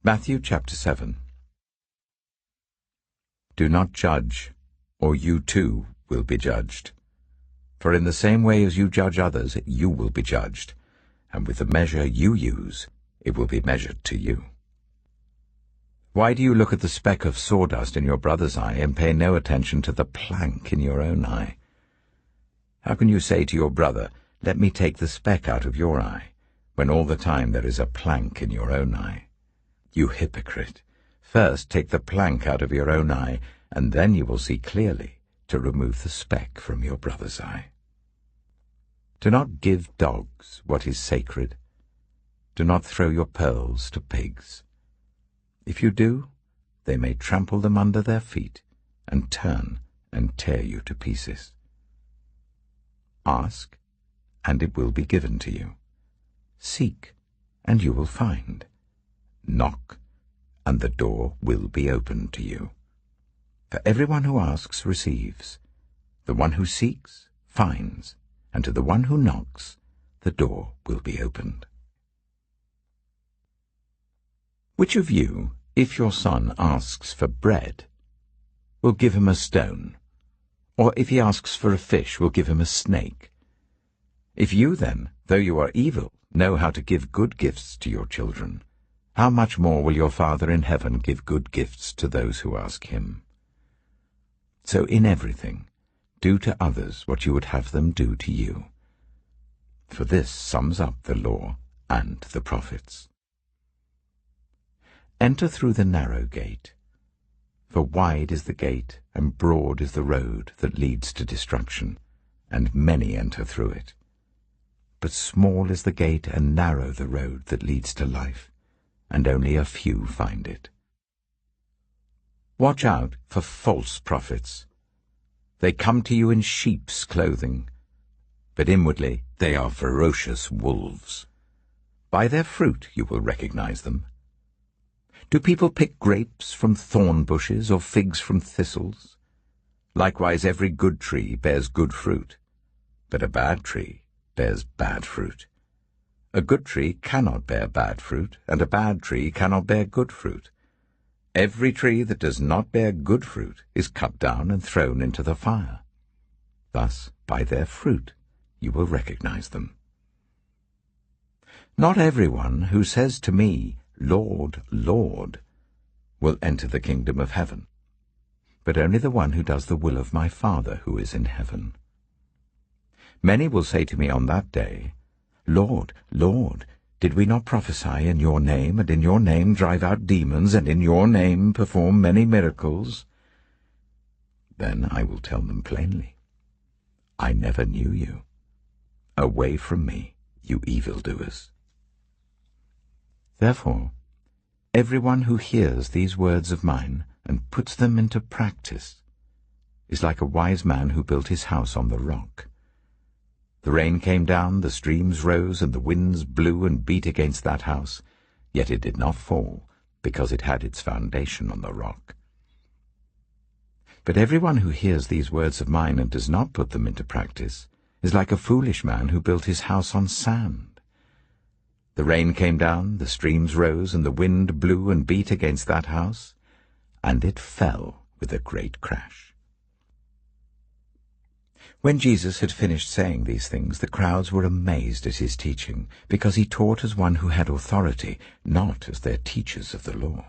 Matthew chapter 7. Do not judge, or you too will be judged. For in the same way as you judge others, you will be judged, and with the measure you use, it will be measured to you. Why do you look at the speck of sawdust in your brother's eye and pay no attention to the plank in your own eye? How can you say to your brother, "Let me take the speck out of your eye," when all the time there is a plank in your own eye? You hypocrite! First take the plank out of your own eye, and then you will see clearly to remove the speck from your brother's eye. Do not give dogs what is sacred. Do not throw your pearls to pigs. If you do, they may trample them under their feet and turn and tear you to pieces. Ask, and it will be given to you. Seek, and you will find. Knock, and the door will be opened to you. For everyone who asks receives, the one who seeks finds, and to the one who knocks the door will be opened. Which of you, if your son asks for bread, will give him a stone? Or if he asks for a fish, will give him a snake? If you then, though you are evil, know how to give good gifts to your children, how much more will your Father in heaven give good gifts to those who ask him? So in everything, do to others what you would have them do to you. For this sums up the law and the prophets. Enter through the narrow gate, for wide is the gate and broad is the road that leads to destruction, and many enter through it. But small is the gate and narrow the road that leads to life, and only a few find it. Watch out for false prophets. They come to you in sheep's clothing, but inwardly they are ferocious wolves. By their fruit you will recognize them. Do people pick grapes from thorn bushes or figs from thistles? Likewise every good tree bears good fruit, but a bad tree bears bad fruit. A good tree cannot bear bad fruit, and a bad tree cannot bear good fruit. Every tree that does not bear good fruit is cut down and thrown into the fire. Thus, by their fruit, you will recognize them. Not everyone who says to me, "Lord, Lord," will enter the kingdom of heaven, but only the one who does the will of my Father who is in heaven. Many will say to me on that day, "Lord, Lord, did we not prophesy in your name, and in your name drive out demons, and in your name perform many miracles?" Then I will tell them plainly, "I never knew you. Away from me, you evildoers." Therefore, everyone who hears these words of mine and puts them into practice is like a wise man who built his house on the rock. The rain came down, the streams rose, and the winds blew and beat against that house, yet it did not fall, because it had its foundation on the rock. But everyone who hears these words of mine and does not put them into practice is like a foolish man who built his house on sand. The rain came down, the streams rose, and the wind blew and beat against that house, and it fell with a great crash. When Jesus had finished saying these things, the crowds were amazed at his teaching, because he taught as one who had authority, not as their teachers of the law.